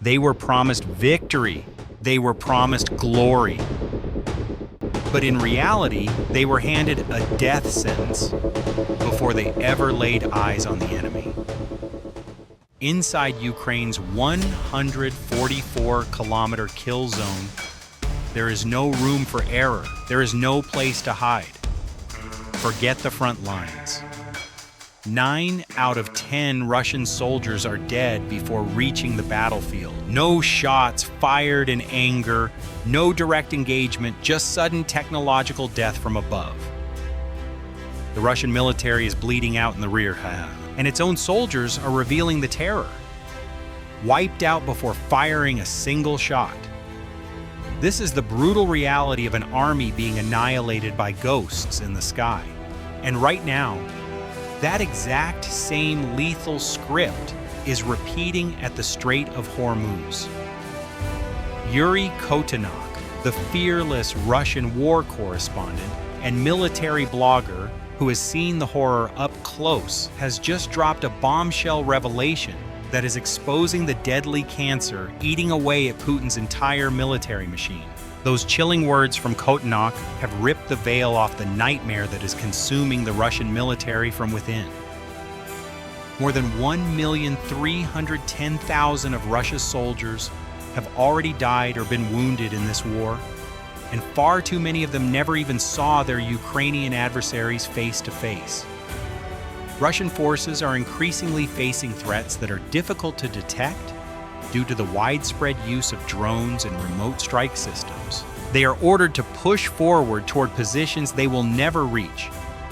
They were promised victory. They were promised glory. But in reality, they were handed a death sentence before they ever laid eyes on the enemy. Inside Ukraine's 144-kilometer kill zone, there is no room for error. There is no place to hide. Forget the front lines. 9 out of 10 Russian soldiers are dead before reaching the battlefield. No shots fired in anger, no direct engagement, just sudden technological death from above. The Russian military is bleeding out in the rear, and its own soldiers are revealing the terror. Wiped out before firing a single shot. This is the brutal reality of an army being annihilated by ghosts in the sky. And right now, that exact same lethal script is repeating at the Strait of Hormuz. Yuri Kotinok, the fearless Russian war correspondent and military blogger who has seen the horror up close, has just dropped a bombshell revelation that is exposing the deadly cancer eating away at Putin's entire military machine. Those chilling words from Kotinok have ripped the veil off the nightmare that is consuming the Russian military from within. More than 1,310,000 of Russia's soldiers have already died or been wounded in this war, and far too many of them never even saw their Ukrainian adversaries face to face. Russian forces are increasingly facing threats that are difficult to detect due to the widespread use of drones and remote strike systems. They are ordered to push forward toward positions they will never reach,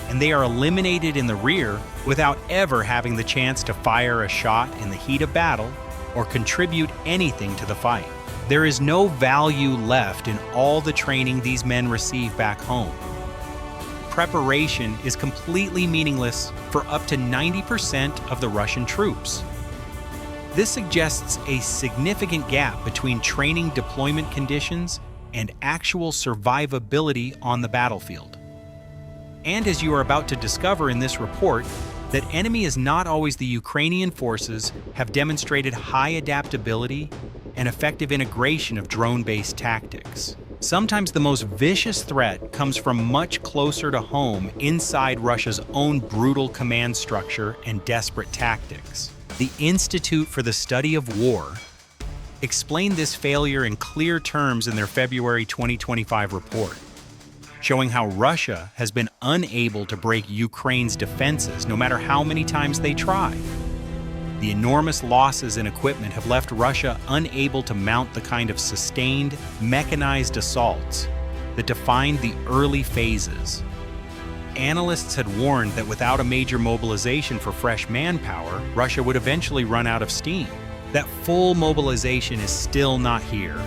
and they are eliminated in the rear without ever having the chance to fire a shot in the heat of battle or contribute anything to the fight. There is no value left in all the training these men receive back home. Preparation is completely meaningless for up to 90% of the Russian troops. This suggests a significant gap between training deployment conditions and actual survivability on the battlefield. And as you are about to discover in this report, that enemy is not always the Ukrainian forces have demonstrated high adaptability and effective integration of drone-based tactics. Sometimes the most vicious threat comes from much closer to home inside Russia's own brutal command structure and desperate tactics. The Institute for the Study of War explained this failure in clear terms in their February 2025 report, showing how Russia has been unable to break Ukraine's defenses no matter how many times they try. The enormous losses in equipment have left Russia unable to mount the kind of sustained, mechanized assaults that defined the early phases. Analysts had warned that without a major mobilization for fresh manpower, Russia would eventually run out of steam. That full mobilization is still not here.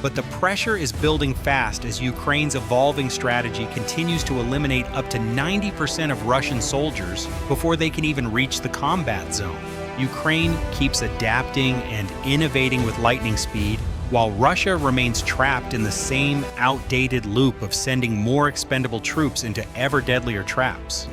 But the pressure is building fast as Ukraine's evolving strategy continues to eliminate up to 90% of Russian soldiers before they can even reach the combat zone. Ukraine keeps adapting and innovating with lightning speed, while Russia remains trapped in the same outdated loop of sending more expendable troops into ever deadlier traps.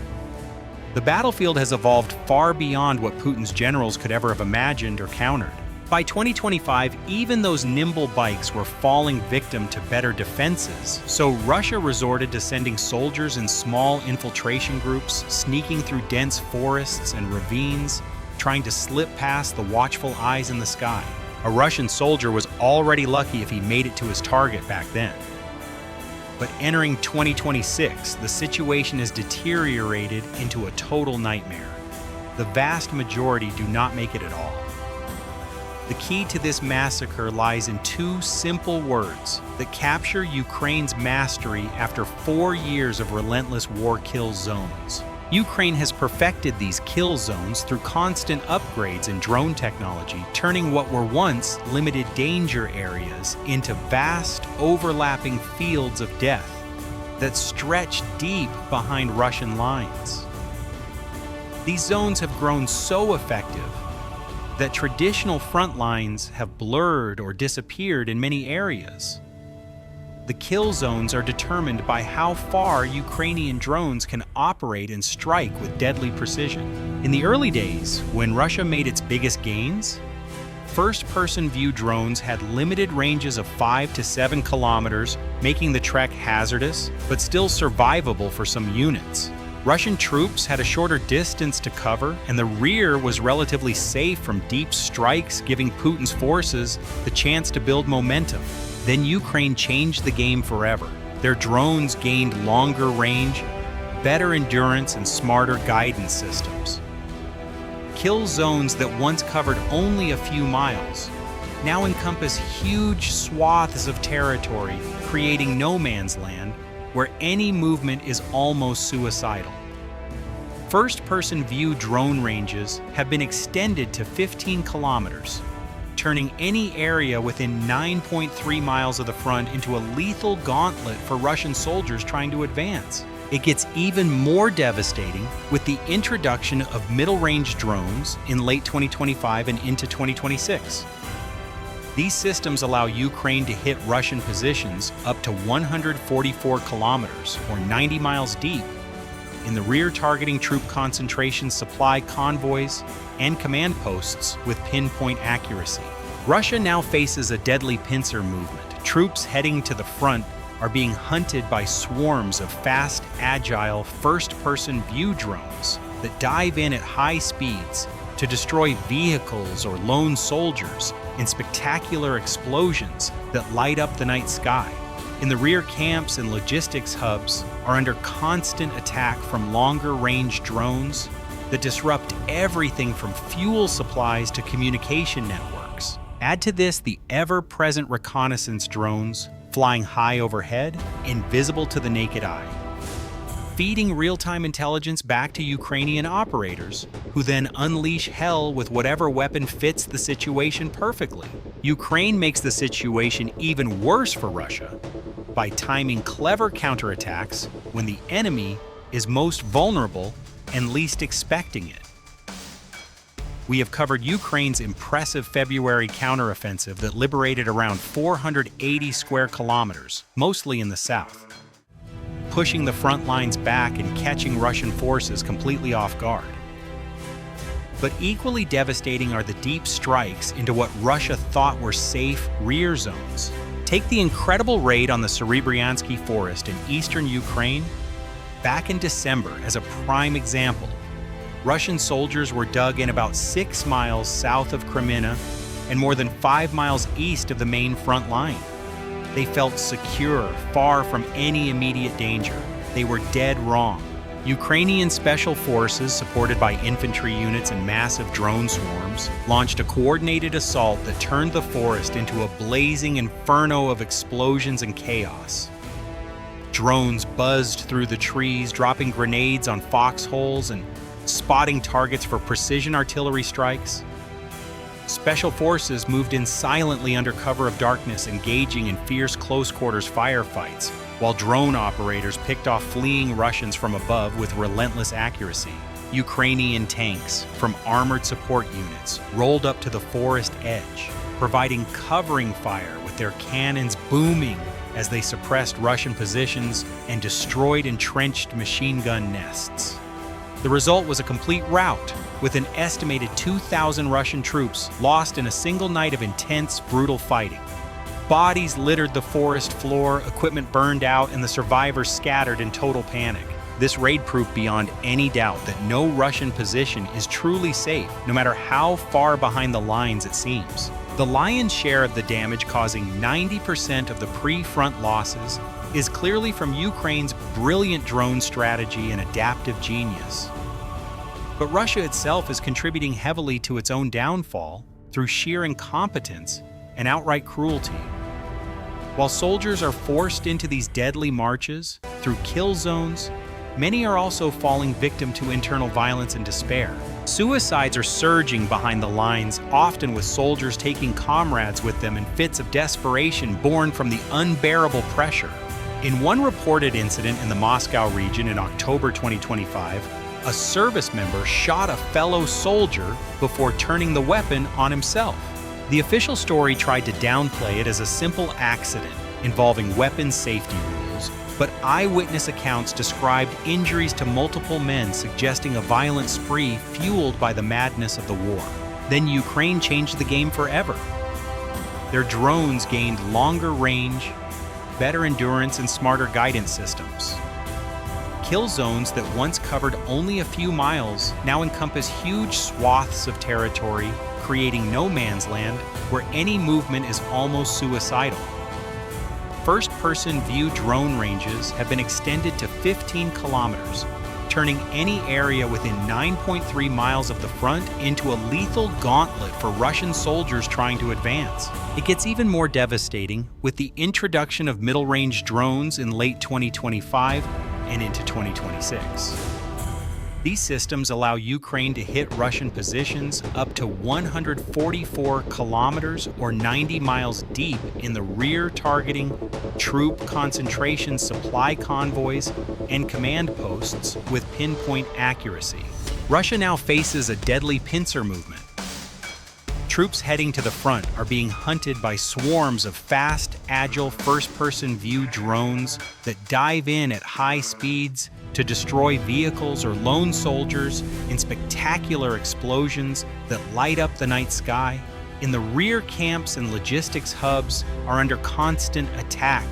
The battlefield has evolved far beyond what Putin's generals could ever have imagined or countered. By 2025, even those nimble bikes were falling victim to better defenses, so Russia resorted to sending soldiers in small infiltration groups, sneaking through dense forests and ravines, trying to slip past the watchful eyes in the sky. A Russian soldier was already lucky if he made it to his target back then. But entering 2026, the situation has deteriorated into a total nightmare. The vast majority do not make it at all. The key to this massacre lies in two simple words that capture Ukraine's mastery after 4 years of relentless war kill zones. Ukraine has perfected these kill zones through constant upgrades in drone technology, turning what were once limited danger areas into vast, overlapping fields of death that stretch deep behind Russian lines. These zones have grown so effective that traditional front lines have blurred or disappeared in many areas. The kill zones are determined by how far Ukrainian drones can operate and strike with deadly precision. In the early days, when Russia made its biggest gains, First-person view drones had limited ranges of 5 to 7 kilometers, making the trek hazardous, but still survivable for some units. Russian troops had a shorter distance to cover, and the rear was relatively safe from deep strikes, giving Putin's forces the chance to build momentum. Then Ukraine changed the game forever. Their drones gained longer range, better endurance, and smarter guidance systems. Kill zones that once covered only a few miles now encompass huge swaths of territory, creating no man's land where any movement is almost suicidal. First-person view drone ranges have been extended to 15 kilometers, turning any area within 9.3 miles of the front into a lethal gauntlet for Russian soldiers trying to advance. It gets even more devastating with the introduction of middle-range drones in late 2025 and into 2026. These systems allow Ukraine to hit Russian positions up to 144 kilometers, or 90 miles deep, in the rear, targeting troop concentrations, supply convoys, and command posts with pinpoint accuracy. Russia now faces a deadly pincer movement. Troops heading to the front are being hunted by swarms of fast, agile, first-person view drones that dive in at high speeds to destroy vehicles or lone soldiers in spectacular explosions that light up the night sky. In the rear, camps and logistics hubs are under constant attack from longer-range drones that disrupt everything from fuel supplies to communication networks. Add to this the ever-present reconnaissance drones flying high overhead, invisible to the naked eye, feeding real-time intelligence back to Ukrainian operators, who then unleash hell with whatever weapon fits the situation perfectly. Ukraine makes the situation even worse for Russia by timing clever counterattacks when the enemy is most vulnerable and least expecting it. We have covered Ukraine's impressive February counteroffensive that liberated around 480 square kilometers, mostly in the south, pushing the front lines back and catching Russian forces completely off guard. But equally devastating are the deep strikes into what Russia thought were safe rear zones. Take the incredible raid on the Serebryansky forest in eastern Ukraine back in December as a prime example. Russian soldiers were dug in about 6 miles south of Kreminna and more than 5 miles east of the main front line. They felt secure, far from any immediate danger. They were dead wrong. Ukrainian special forces, supported by infantry units and massive drone swarms, launched a coordinated assault that turned the forest into a blazing inferno of explosions and chaos. Drones buzzed through the trees, dropping grenades on foxholes and spotting targets for precision artillery strikes. Special forces moved in silently under cover of darkness, engaging in fierce close-quarters firefights, while drone operators picked off fleeing Russians from above with relentless accuracy. Ukrainian tanks from armored support units rolled up to the forest edge, providing covering fire with their cannons booming as they suppressed Russian positions and destroyed entrenched machine gun nests. The result was a complete rout, with an estimated 2,000 Russian troops lost in a single night of intense, brutal fighting. Bodies littered the forest floor, equipment burned out, and the survivors scattered in total panic. This raid proved beyond any doubt that no Russian position is truly safe, no matter how far behind the lines it seems. The lion's share of the damage, causing 90% of the pre-front losses, is clearly from Ukraine's brilliant drone strategy and adaptive genius. But Russia itself is contributing heavily to its own downfall through sheer incompetence and outright cruelty. While soldiers are forced into these deadly marches through kill zones, many are also falling victim to internal violence and despair. Suicides are surging behind the lines, often with soldiers taking comrades with them in fits of desperation born from the unbearable pressure. In one reported incident in the Moscow region in October 2025, a service member shot a fellow soldier before turning the weapon on himself. The official story tried to downplay it as a simple accident involving weapons safety rules, but eyewitness accounts described injuries to multiple men, suggesting a violent spree fueled by the madness of the war. Then Ukraine changed the game forever. Their drones gained longer range, better endurance, and smarter guidance systems. Kill zones that once covered only a few miles now encompass huge swaths of territory, creating no man's land where any movement is almost suicidal. First-person view drone ranges have been extended to 15 kilometers, turning any area within 9.3 miles of the front into a lethal gauntlet for Russian soldiers trying to advance. It gets even more devastating with the introduction of middle-range drones in late 2025 and into 2026. These systems allow Ukraine to hit Russian positions up to 144 kilometers or 90 miles deep in the rear, targeting troop concentration, supply convoys, and command posts with pinpoint accuracy. Russia now faces a deadly pincer movement. Troops heading to the front are being hunted by swarms of fast, agile first-person view drones that dive in at high speeds to destroy vehicles or lone soldiers in spectacular explosions that light up the night sky. In the rear, camps and logistics hubs are under constant attack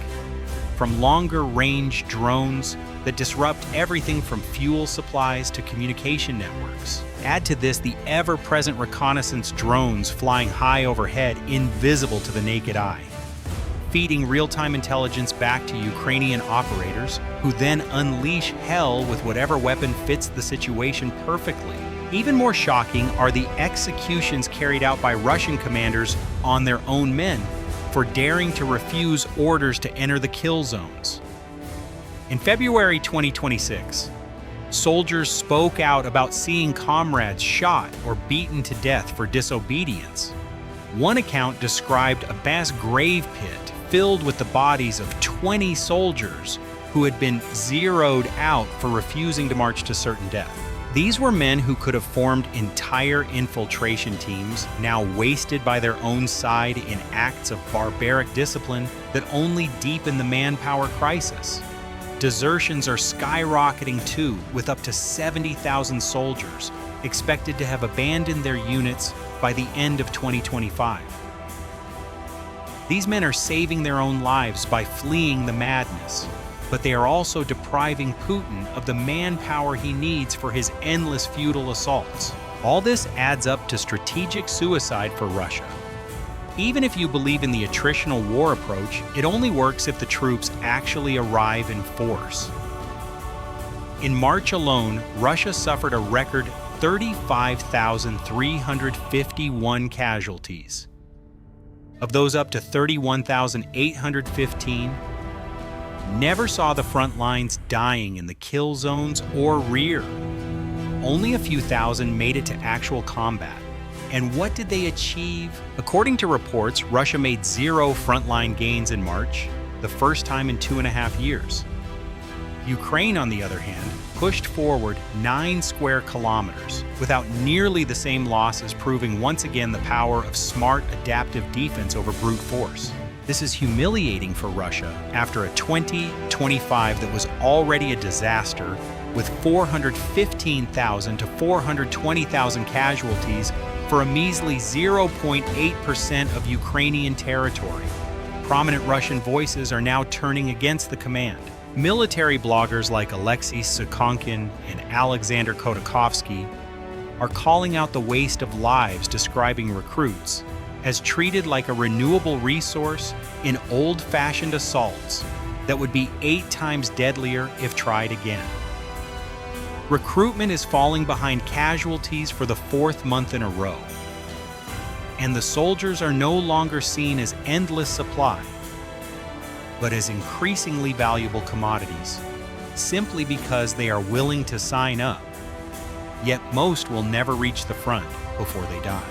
from longer-range drones that disrupt everything from fuel supplies to communication networks. Add to this the ever-present reconnaissance drones flying high overhead, invisible to the naked eye, feeding real-time intelligence back to Ukrainian operators, who then unleash hell with whatever weapon fits the situation perfectly. Even more shocking are the executions carried out by Russian commanders on their own men for daring to refuse orders to enter the kill zones. In February 2026, soldiers spoke out about seeing comrades shot or beaten to death for disobedience. One account described a mass grave pit filled with the bodies of 20 soldiers who had been zeroed out for refusing to march to certain death. These were men who could have formed entire infiltration teams, now wasted by their own side in acts of barbaric discipline that only deepen the manpower crisis. Desertions are skyrocketing too, with up to 70,000 soldiers expected to have abandoned their units by the end of 2025. These men are saving their own lives by fleeing the madness, but they are also depriving Putin of the manpower he needs for his endless futile assaults. All this adds up to strategic suicide for Russia. Even if you believe in the attritional war approach, it only works if the troops actually arrive in force. In March alone, Russia suffered a record 35,351 casualties. Of those, up to 31,815 never saw the front lines dying in the kill zones or rear. Only a few thousand made it to actual combat. And what did they achieve? According to reports, Russia made 0 frontline gains in March, the first time in 2.5 years. Ukraine, on the other hand, pushed forward 9 square kilometers without nearly the same losses, proving once again the power of smart, adaptive defense over brute force. This is humiliating for Russia after a 2025 that was already a disaster, with 415,000 to 420,000 casualties for a measly 0.8% of Ukrainian territory. Prominent Russian voices are now turning against the command. Military bloggers like Alexei Sukhonkin and Alexander Khodakovsky are calling out the waste of lives, describing recruits as treated like a renewable resource in old-fashioned assaults that would be 8 times deadlier if tried again. Recruitment is falling behind casualties for the 4th month in a row, and the soldiers are no longer seen as endless supply, but as increasingly valuable commodities, simply because they are willing to sign up. Yet most will never reach the front before they die.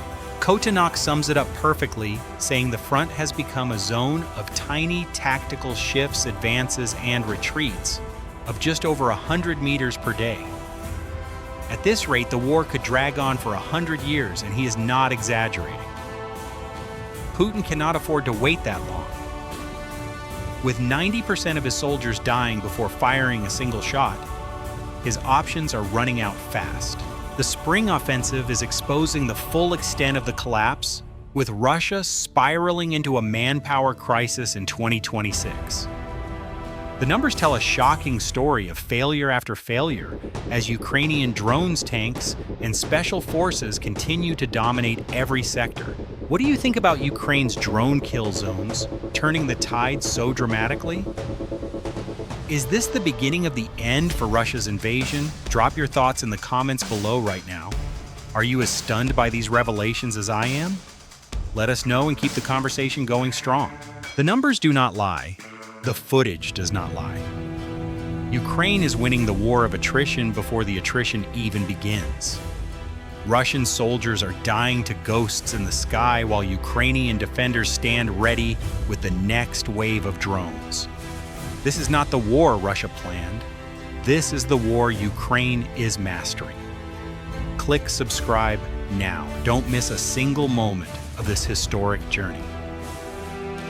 Kotenak sums it up perfectly, saying the front has become a zone of tiny tactical shifts, advances, and retreats of just over 100 meters per day. At this rate, the war could drag on for 100 years, and he is not exaggerating. Putin cannot afford to wait that long. With 90% of his soldiers dying before firing a single shot, his options are running out fast. The spring offensive is exposing the full extent of the collapse, with Russia spiraling into a manpower crisis in 2026. The numbers tell a shocking story of failure after failure as Ukrainian drones, tanks, and special forces continue to dominate every sector. What do you think about Ukraine's drone kill zones turning the tide so dramatically? Is this the beginning of the end for Russia's invasion? Drop your thoughts in the comments below right now. Are you as stunned by these revelations as I am? Let us know and keep the conversation going strong. The numbers do not lie. The footage does not lie. Ukraine is winning the war of attrition before the attrition even begins. Russian soldiers are dying to ghosts in the sky while Ukrainian defenders stand ready with the next wave of drones. This is not the war Russia planned. This is the war Ukraine is mastering. Click subscribe now. Don't miss a single moment of this historic journey.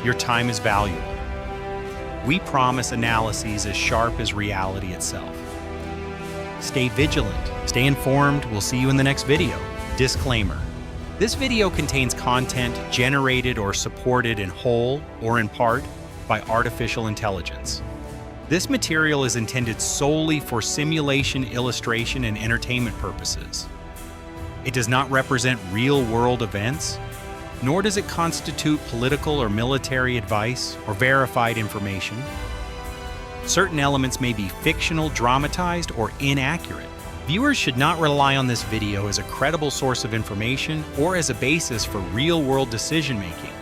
Your time is valuable. We promise analyses as sharp as reality itself. Stay vigilant, stay informed. We'll see you in the next video. Disclaimer. This video contains content generated or supported in whole or in part by artificial intelligence. This material is intended solely for simulation, illustration, and entertainment purposes. It does not represent real-world events, nor does it constitute political or military advice or verified information. Certain elements may be fictional, dramatized, or inaccurate. Viewers should not rely on this video as a credible source of information or as a basis for real-world decision-making.